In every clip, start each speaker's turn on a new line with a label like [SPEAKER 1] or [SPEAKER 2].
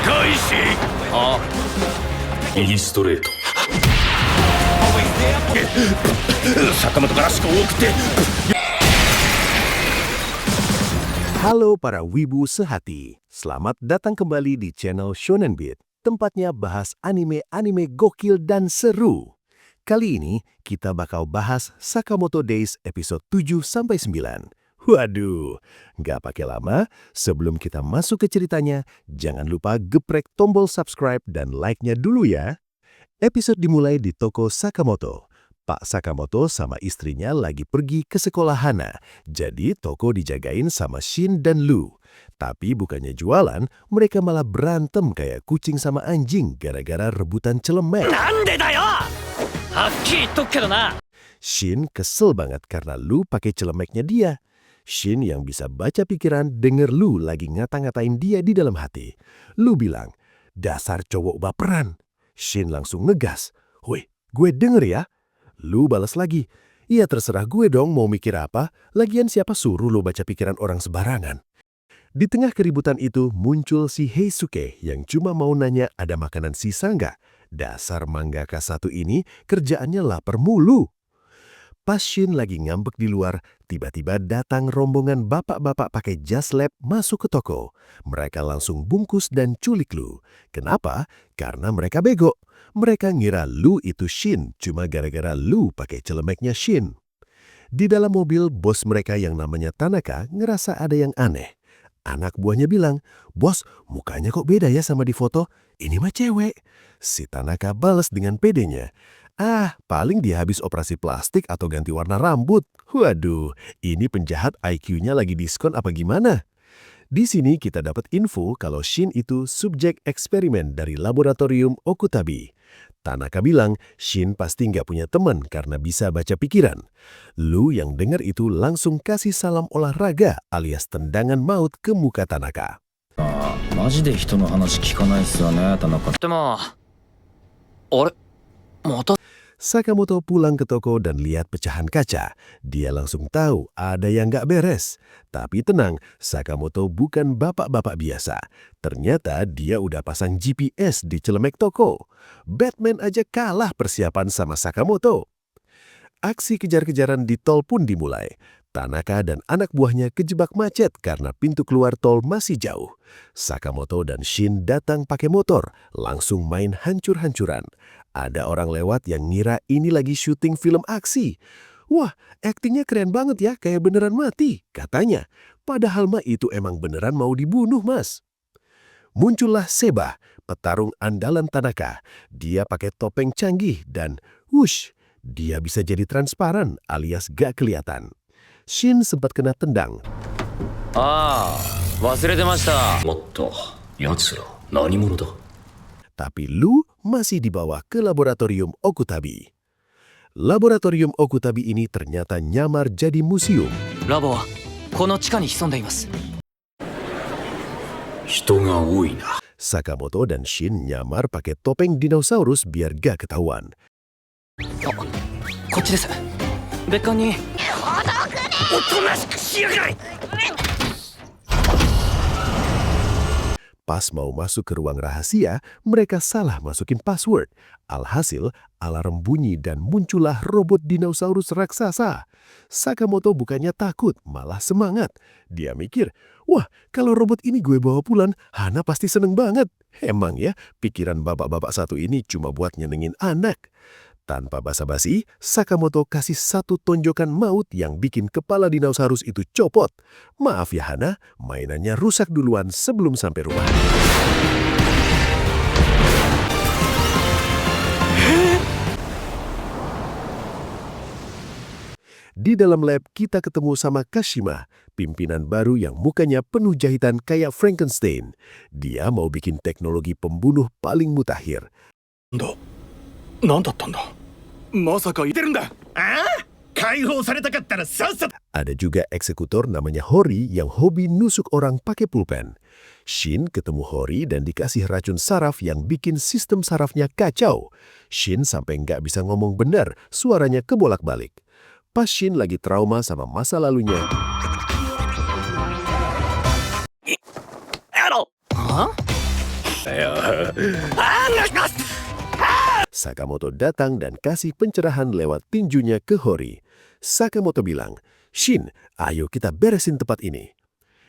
[SPEAKER 1] 返し。あ、右ストレート。坂本から思考を送って。
[SPEAKER 2] Halo para wibu sehati, selamat datang kembali di channel Shonen Beat, tempatnya bahas anime-anime gokil dan seru. Kali ini kita bakal bahas Sakamoto Days episode 7-9. Waduh, nggak pakai lama, sebelum kita masuk ke ceritanya, jangan lupa geprek tombol subscribe dan like-nya dulu ya. Episode dimulai di toko Sakamoto. Pak Sakamoto sama istrinya lagi pergi ke sekolah Hana, jadi toko dijagain sama Shin dan Lu. Tapi bukannya jualan, mereka malah berantem kayak kucing sama anjing gara-gara rebutan celemek. Shin kesel banget karena Lu pakai celemeknya dia. Shin yang bisa baca pikiran denger Lu lagi ngata-ngatain dia di dalam hati. Lu bilang, "Dasar cowok baperan." Shin langsung ngegas, "Woi, gue denger ya." Lu balas lagi, "Iya terserah gue dong mau mikir apa, lagian siapa suruh lu baca pikiran orang sembarangan." Di tengah keributan itu muncul si Heisuke yang cuma mau nanya ada makanan sisa nggak. Dasar mangaka satu ini kerjaannya lapar mulu. Pas Shin lagi ngambek di luar, tiba-tiba datang rombongan bapak-bapak pakai jas lab masuk ke toko. Mereka langsung bungkus dan culik Lu. Kenapa? Karena mereka bego. Mereka ngira Lu itu Shin, cuma gara-gara Lu pakai celemeknya Shin. Di dalam mobil, bos mereka yang namanya Tanaka ngerasa ada yang aneh. Anak buahnya bilang, "Bos, mukanya kok beda ya sama di foto? Ini mah cewek." Si Tanaka balas dengan pedenya, "Ah, paling dia habis operasi plastik atau ganti warna rambut." Waduh, ini penjahat IQ-nya lagi diskon apa gimana? Di sini kita dapat info kalau Shin itu subjek eksperimen dari laboratorium Okutabi. Tanaka bilang Shin pasti nggak punya teman karena bisa baca pikiran. Lu yang dengar itu langsung kasih salam olahraga alias tendangan maut ke muka Tanaka. Sakamoto pulang ke toko dan lihat pecahan kaca. Dia langsung tahu ada yang nggak beres. Tapi tenang, Sakamoto bukan bapak-bapak biasa. Ternyata dia udah pasang GPS di celemek toko. Batman aja kalah persiapan sama Sakamoto. Aksi kejar-kejaran di tol pun dimulai. Tanaka dan anak buahnya kejebak macet karena pintu keluar tol masih jauh. Sakamoto dan Shin datang pakai motor, langsung main hancur-hancuran. Ada orang lewat yang ngira ini lagi syuting film aksi. "Wah, aktingnya keren banget ya, kayak beneran mati," katanya. Padahal mah itu emang beneran mau dibunuh, Mas. Muncullah Seba, petarung andalan Tanaka. Dia pakai topeng canggih dan wush, dia bisa jadi transparan alias gak kelihatan. Shin sempat kena tendang. Tapi Lu masih dibawa ke laboratorium Okutabi. Laboratorium Okutabi ini ternyata nyamar jadi museum. Sakamoto dan Shin nyamar pakai topeng dinosaurus biar gak ketahuan. Pas mau masuk ke ruang rahasia, mereka salah masukin password. Alhasil, alarm bunyi dan muncullah robot dinosaurus raksasa. Sakamoto bukannya takut, malah semangat. Dia mikir, "Wah, kalau robot ini gue bawa pulang, Hana pasti seneng banget." Emang ya, pikiran bapak-bapak satu ini cuma buat nyenengin anak. Tanpa basa-basi, Sakamoto kasih satu tonjokan maut yang bikin kepala dinosaurus itu copot. Maaf ya Hana, mainannya rusak duluan sebelum sampai rumah. Di dalam lab kita ketemu sama Kashima, pimpinan baru yang mukanya penuh jahitan kayak Frankenstein. Dia mau bikin teknologi pembunuh paling mutakhir. Ada juga eksekutor namanya Hori yang hobi nusuk orang pakai pulpen. Shin ketemu Hori dan dikasih racun saraf yang bikin sistem sarafnya kacau. Shin sampai nggak bisa ngomong benar, suaranya kebolak-balik. Pas Shin lagi trauma sama masa lalunya, Sakamoto datang dan kasih pencerahan lewat tinjunya ke Hori. Sakamoto bilang, "Shin, ayo kita beresin tempat ini."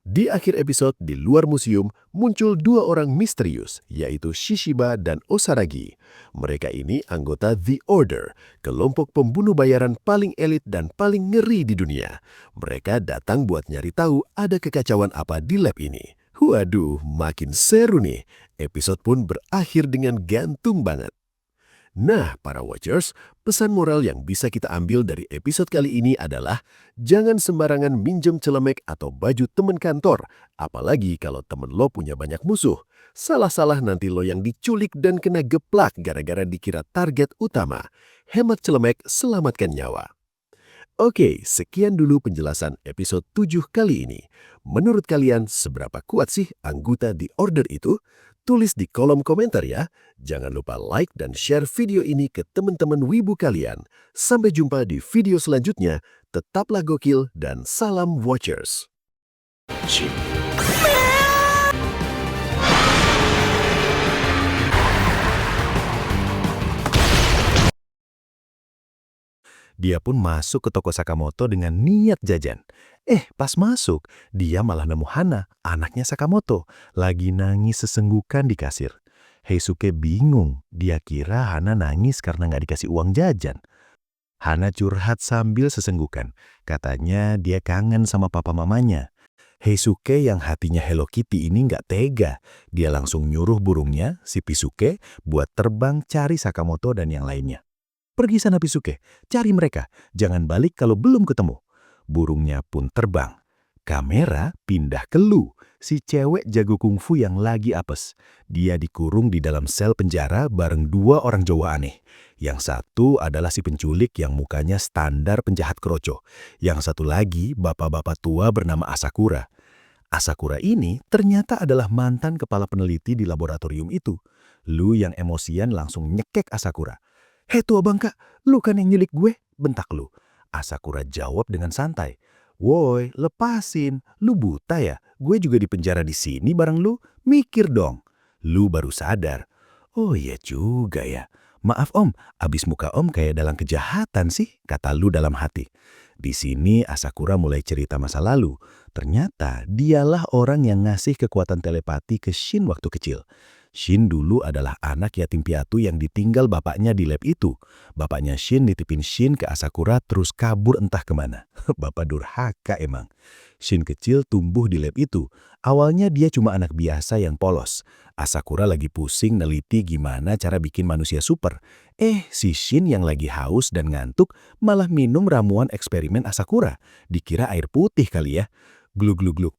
[SPEAKER 2] Di akhir episode, di luar museum, muncul dua orang misterius, yaitu Shishiba dan Osaragi. Mereka ini anggota The Order, kelompok pembunuh bayaran paling elit dan paling ngeri di dunia. Mereka datang buat nyari tahu ada kekacauan apa di lab ini. Waduh, makin seru nih. Episode pun berakhir dengan gantung banget. Nah, para watchers, pesan moral yang bisa kita ambil dari episode kali ini adalah jangan sembarangan minjem celemek atau baju temen kantor, apalagi kalau temen lo punya banyak musuh. Salah-salah nanti lo yang diculik dan kena geplak gara-gara dikira target utama. Hemat celemek, selamatkan nyawa. Oke, sekian dulu penjelasan episode 7 kali ini. Menurut kalian, seberapa kuat sih anggota The Order itu? Tulis di kolom komentar ya. Jangan lupa like dan share video ini ke teman-teman wibu kalian. Sampai jumpa di video selanjutnya. Tetaplah gokil dan salam watchers. Dia pun masuk ke toko Sakamoto dengan niat jajan. Pas masuk, dia malah nemu Hana, anaknya Sakamoto, lagi nangis sesenggukan di kasir. Heisuke bingung, dia kira Hana nangis karena nggak dikasih uang jajan. Hana curhat sambil sesenggukan, katanya dia kangen sama papa mamanya. Heisuke yang hatinya Hello Kitty ini nggak tega. Dia langsung nyuruh burungnya, si Pisuke, buat terbang cari Sakamoto dan yang lainnya. Pergi sana Pisuke, cari mereka, jangan balik kalau belum ketemu. Burungnya pun terbang. Kamera pindah ke Lu, si cewek jago kungfu yang lagi apes. Dia dikurung di dalam sel penjara bareng dua orang Jawa aneh. Yang satu adalah si penculik yang mukanya standar penjahat kroco. Yang satu lagi bapak-bapak tua bernama Asakura. Asakura ini ternyata adalah mantan kepala peneliti di laboratorium itu. Lu yang emosian langsung nyekek Asakura. "Hei tua bangka, lu kan yang nyulik gue," bentak Lu. Asakura jawab dengan santai. "Woi, lepasin. Lu buta ya? Gue juga dipenjara di sini bareng lu. Mikir dong." Lu baru sadar. "Oh iya juga ya. Maaf om, abis muka om kayak dalam kejahatan sih," kata Lu dalam hati. Di sini Asakura mulai cerita masa lalu. Ternyata dialah orang yang ngasih kekuatan telepati ke Shin waktu kecil. Shin dulu adalah anak yatim piatu yang ditinggal bapaknya di lab itu. Bapaknya Shin nitipin Shin ke Asakura terus kabur entah kemana. Bapak durhaka emang. Shin kecil tumbuh di lab itu. Awalnya dia cuma anak biasa yang polos. Asakura lagi pusing neliti gimana cara bikin manusia super. Si Shin yang lagi haus dan ngantuk malah minum ramuan eksperimen Asakura. Dikira air putih kali ya. Glug-glug-glug.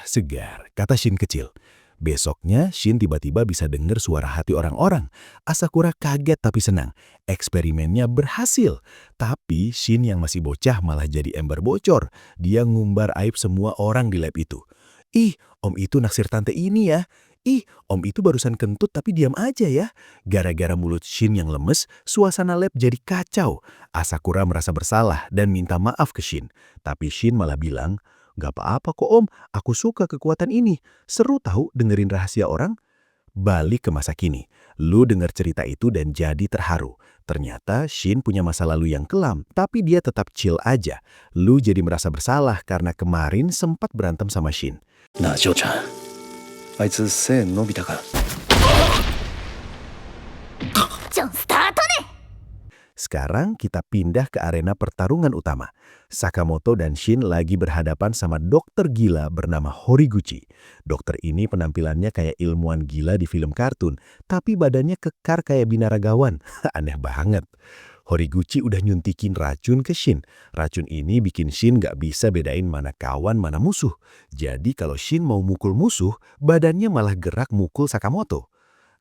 [SPEAKER 2] Segar, kata Shin kecil. Besoknya, Shin tiba-tiba bisa dengar suara hati orang-orang. Asakura kaget tapi senang. Eksperimennya berhasil. Tapi Shin yang masih bocah malah jadi ember bocor. Dia ngumbar aib semua orang di lab itu. "Ih, om itu naksir tante ini ya. Ih, om itu barusan kentut tapi diam aja ya." Gara-gara mulut Shin yang lemes, suasana lab jadi kacau. Asakura merasa bersalah dan minta maaf ke Shin. Tapi Shin malah bilang, "Gak apa-apa kok om, aku suka kekuatan ini. Seru tahu dengerin rahasia orang." Balik ke masa kini, Lu dengar cerita itu dan jadi terharu. Ternyata Shin punya masa lalu yang kelam, tapi dia tetap chill aja. Lu jadi merasa bersalah karena kemarin sempat berantem sama Shin.
[SPEAKER 1] Nah, Shou-chan. あいつ背伸びたか。
[SPEAKER 2] Sekarang kita pindah ke arena pertarungan utama. Sakamoto dan Shin lagi berhadapan sama dokter gila bernama Horiguchi. Dokter ini penampilannya kayak ilmuwan gila di film kartun, tapi badannya kekar kayak binaragawan. Aneh banget. Horiguchi udah nyuntikin racun ke Shin. Racun ini bikin Shin gak bisa bedain mana kawan mana musuh. Jadi kalau Shin mau mukul musuh, badannya malah gerak mukul Sakamoto.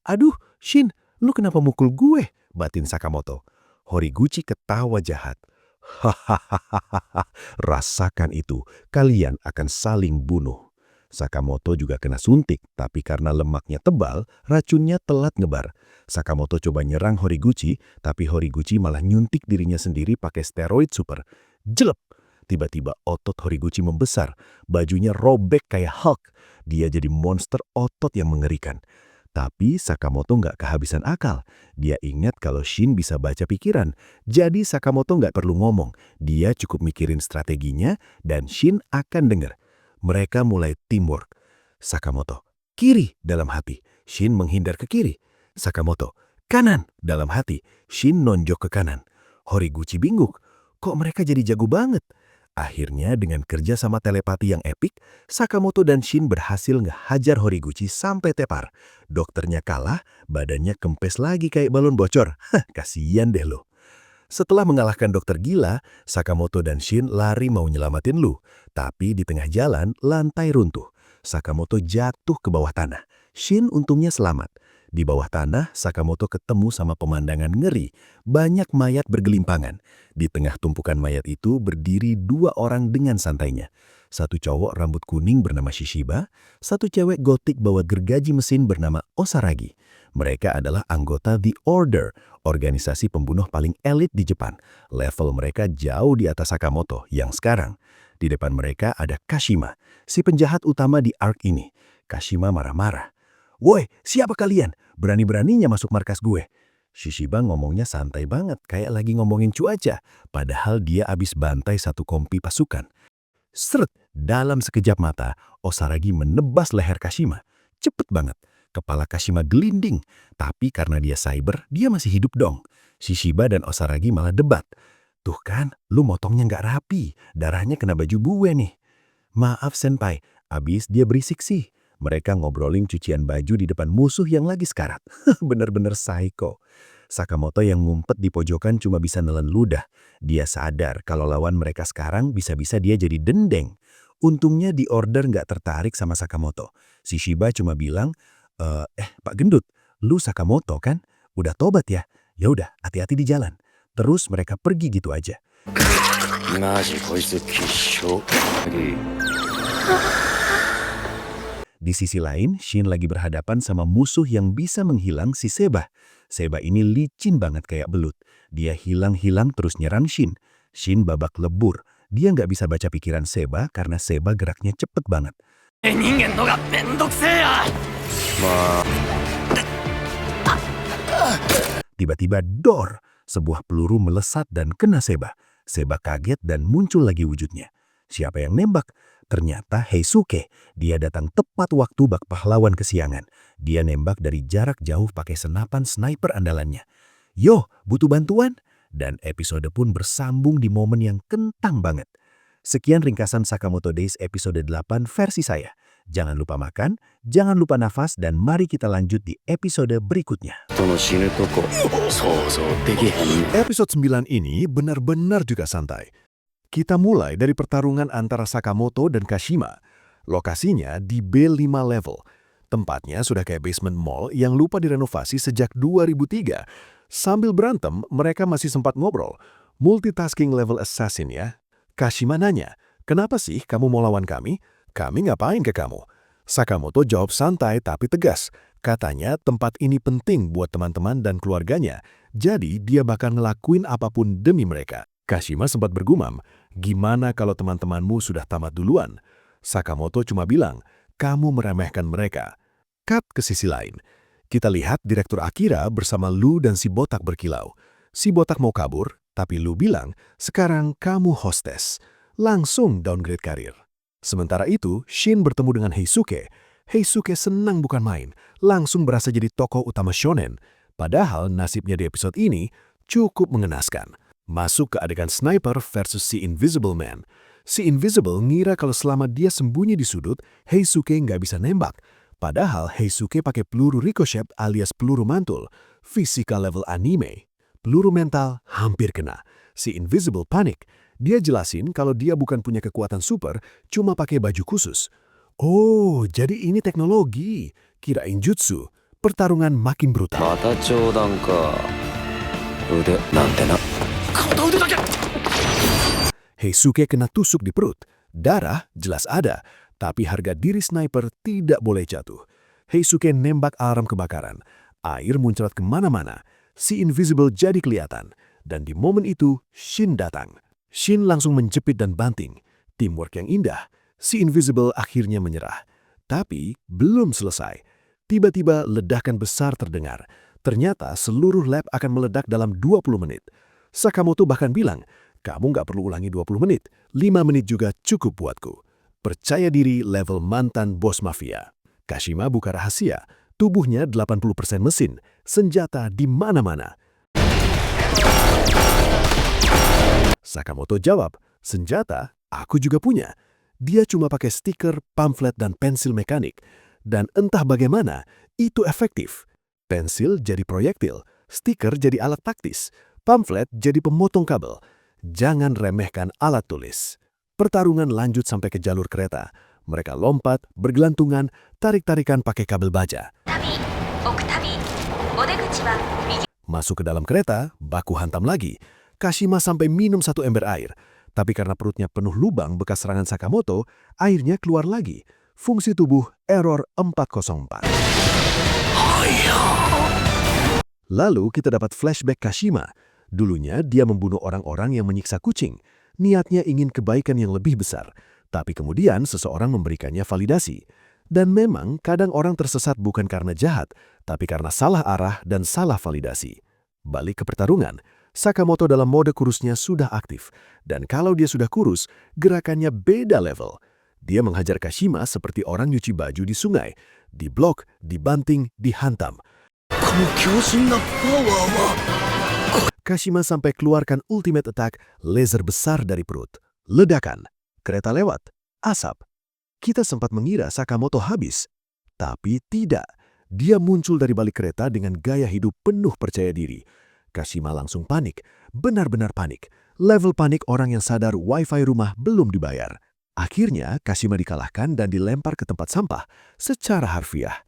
[SPEAKER 2] "Aduh, Shin, lu kenapa mukul gue?" batin Sakamoto. Horiguchi ketawa jahat. "Hahaha, rasakan itu, kalian akan saling bunuh." Sakamoto juga kena suntik, tapi karena lemaknya tebal, racunnya telat ngebar. Sakamoto coba nyerang Horiguchi, tapi Horiguchi malah nyuntik dirinya sendiri pakai steroid super. Jelep! Tiba-tiba otot Horiguchi membesar, bajunya robek kayak Hulk. Dia jadi monster otot yang mengerikan. Tapi Sakamoto nggak kehabisan akal. Dia ingat kalau Shin bisa baca pikiran. Jadi Sakamoto nggak perlu ngomong. Dia cukup mikirin strateginya dan Shin akan dengar. Mereka mulai teamwork. Sakamoto, kiri dalam hati. Shin menghindar ke kiri. Sakamoto, kanan dalam hati. Shin nonjok ke kanan. Horiguchi bingung. Kok mereka jadi jago banget? Akhirnya dengan kerja sama telepati yang epik, Sakamoto dan Shin berhasil ngehajar Horiguchi sampai tepar. Dokternya kalah, badannya kempes lagi kayak balon bocor. Kasian deh lo. Setelah mengalahkan dokter gila, Sakamoto dan Shin lari mau nyelamatin Lu. Tapi di tengah jalan, lantai runtuh. Sakamoto jatuh ke bawah tanah. Shin untungnya selamat. Di bawah tanah, Sakamoto ketemu sama pemandangan ngeri. Banyak mayat bergelimpangan. Di tengah tumpukan mayat itu berdiri 2 orang dengan santainya. Satu cowok rambut kuning bernama Shishiba, satu cewek gotik bawa gergaji mesin bernama Osaragi. Mereka adalah anggota The Order, organisasi pembunuh paling elit di Jepang. Level mereka jauh di atas Sakamoto yang sekarang. Di depan mereka ada Kashima, si penjahat utama di arc ini. Kashima marah-marah. "Woi, siapa kalian? Berani-beraninya masuk markas gue." Shishiba ngomongnya santai banget, kayak lagi ngomongin cuaca. Padahal dia abis bantai satu kompi pasukan. Seret, dalam sekejap mata, Osaragi menebas leher Kashima. Cepet banget. Kepala Kashima gelinding. Tapi karena dia cyber, dia masih hidup dong. Shishiba dan Osaragi malah debat. "Tuh kan, lu motongnya nggak rapi. Darahnya kena baju gue nih." "Maaf senpai." Abis dia berisik sih. Mereka ngobrolin cucian baju di depan musuh yang lagi sekarat. Bener-bener psycho. Sakamoto yang ngumpet di pojokan cuma bisa nelen ludah. Dia sadar kalau lawan mereka sekarang bisa-bisa dia jadi dendeng. Untungnya di order nggak tertarik sama Sakamoto. Shishiba cuma bilang, Pak Gendut, lu Sakamoto kan? Udah tobat ya? Ya udah, hati-hati di jalan." Terus mereka pergi gitu aja. Di sisi lain, Shin lagi berhadapan sama musuh yang bisa menghilang si Seba. Seba ini licin banget kayak belut. Dia hilang-hilang terus nyerang Shin. Shin babak lebur. Dia nggak bisa baca pikiran Seba karena Seba geraknya cepet banget. Tiba-tiba dor, sebuah peluru melesat dan kena Seba. Seba kaget dan muncul lagi wujudnya. Siapa yang nembak? Ternyata Heisuke. Dia datang tepat waktu bak pahlawan kesiangan. Dia nembak dari jarak jauh pakai senapan sniper andalannya. "Yo, butuh bantuan?" Dan episode pun bersambung di momen yang kentang banget. Sekian ringkasan Sakamoto Days episode 8 versi saya. Jangan lupa makan, jangan lupa nafas, dan mari kita lanjut di episode berikutnya. Episode 9 ini benar-benar juga santai. Kita mulai dari pertarungan antara Sakamoto dan Kashima. Lokasinya di B5 level. Tempatnya sudah kayak basement mall yang lupa direnovasi sejak 2003. Sambil berantem, mereka masih sempat ngobrol. Multitasking level assassin ya. Kashima nanya, "Kenapa sih kamu mau lawan kami? Kami ngapain ke kamu?" Sakamoto jawab santai tapi tegas. Katanya tempat ini penting buat teman-teman dan keluarganya. Jadi dia bakal ngelakuin apapun demi mereka. Kashima sempat bergumam, "Gimana kalau teman-temanmu sudah tamat duluan?" Sakamoto cuma bilang, "Kamu meremehkan mereka." Cut ke sisi lain. Kita lihat Direktur Akira bersama Lu dan si botak berkilau. Si botak mau kabur, tapi Lu bilang, "Sekarang kamu hostess." Langsung downgrade karir. Sementara itu, Shin bertemu dengan Heisuke. Heisuke senang bukan main, langsung berasa jadi tokoh utama shonen. Padahal nasibnya di episode ini cukup mengenaskan. Masuk ke adegan sniper versus si Invisible Man. Si Invisible ngira kalau selama dia sembunyi di sudut, Heisuke nggak bisa nembak. Padahal Heisuke pakai peluru ricochet alias peluru mantul. Physical level anime. Peluru mental hampir kena. Si Invisible panik. Dia jelasin kalau dia bukan punya kekuatan super, cuma pakai baju khusus. Oh, jadi ini teknologi. Kirain jutsu. Pertarungan makin brutal. Heisuke kena tusuk di perut. Darah jelas ada, tapi harga diri sniper tidak boleh jatuh. Heisuke nembak alarm kebakaran. Air muncrat kemana-mana. Si Invisible jadi kelihatan. Dan di momen itu, Shin datang. Shin langsung menjepit dan banting. Teamwork yang indah. Si Invisible akhirnya menyerah. Tapi belum selesai. Tiba-tiba ledakan besar terdengar. Ternyata seluruh lab akan meledak dalam 20 menit. Sakamoto bahkan bilang, kamu nggak perlu ulangi 20 menit, 5 menit juga cukup buatku. Percaya diri level mantan bos mafia. Kashima buka rahasia, tubuhnya 80% mesin, senjata di mana-mana. Sakamoto jawab, senjata aku juga punya. Dia cuma pakai stiker, pamflet, dan pensil mekanik. Dan entah bagaimana, itu efektif. Pensil jadi proyektil, stiker jadi alat taktis, pamflet jadi pemotong kabel. Jangan remehkan alat tulis. Pertarungan lanjut sampai ke jalur kereta. Mereka lompat, bergelantungan, tarik-tarikan pakai kabel baja. Masuk ke dalam kereta, baku hantam lagi. Kashima sampai minum 1 ember air. Tapi karena perutnya penuh lubang bekas serangan Sakamoto, airnya keluar lagi. Fungsi tubuh error 404. Lalu kita dapat flashback Kashima. Dulunya dia membunuh orang-orang yang menyiksa kucing. Niatnya ingin kebaikan yang lebih besar. Tapi kemudian seseorang memberikannya validasi. Dan memang kadang orang tersesat bukan karena jahat, tapi karena salah arah dan salah validasi. Balik ke pertarungan, Sakamoto dalam mode kurusnya sudah aktif. Dan kalau dia sudah kurus, gerakannya beda level. Dia menghajar Kashima seperti orang nyuci baju di sungai. Diblok, dibanting, dihantam. Kashima sampai keluarkan ultimate attack laser besar dari perut. Ledakan, kereta lewat, asap. Kita sempat mengira Sakamoto habis. Tapi tidak. Dia muncul dari balik kereta dengan gaya hidup penuh percaya diri. Kashima langsung panik, benar-benar panik. Level panik orang yang sadar wifi rumah belum dibayar. Akhirnya, Kashima dikalahkan dan dilempar ke tempat sampah secara harfiah.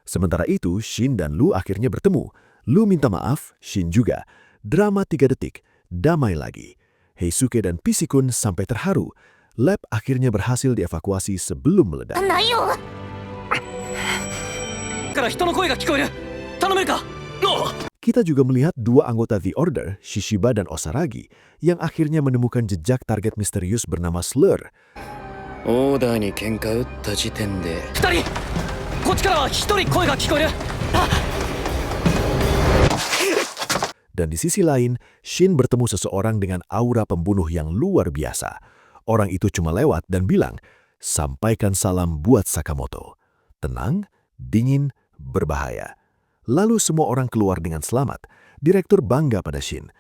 [SPEAKER 2] Sementara itu, Shin dan Lu akhirnya bertemu. Lu minta maaf, Shin juga. Drama 3 detik, damai lagi. Heisuke dan Pisikun sampai terharu. Lab akhirnya berhasil dievakuasi sebelum meledak. Kita juga melihat 2 anggota The Order, Shishiba dan Osaragi, yang akhirnya menemukan jejak target misterius bernama Slur. Dan di sisi lain, Shin bertemu seseorang dengan aura pembunuh yang luar biasa. Orang itu cuma lewat dan bilang, sampaikan salam buat Sakamoto. Tenang, dingin, berbahaya. Lalu semua orang keluar dengan selamat. Direktur bangga pada Shin.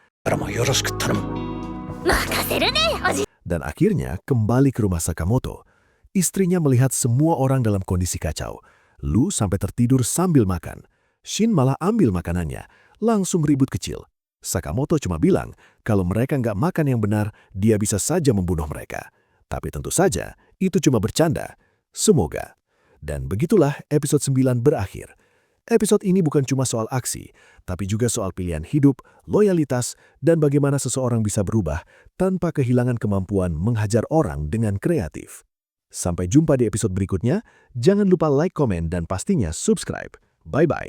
[SPEAKER 2] Dan akhirnya kembali ke rumah Sakamoto. Istrinya melihat semua orang dalam kondisi kacau. Lu sampai tertidur sambil makan. Shin malah ambil makanannya. Langsung ribut kecil. Sakamoto cuma bilang kalau mereka nggak makan yang benar, dia bisa saja membunuh mereka. Tapi tentu saja, itu cuma bercanda. Semoga. Dan begitulah episode 9 berakhir. Episode ini bukan cuma soal aksi, tapi juga soal pilihan hidup, loyalitas, dan bagaimana seseorang bisa berubah tanpa kehilangan kemampuan menghajar orang dengan kreatif. Sampai jumpa di episode berikutnya, jangan lupa like, komen, dan pastinya subscribe. Bye-bye.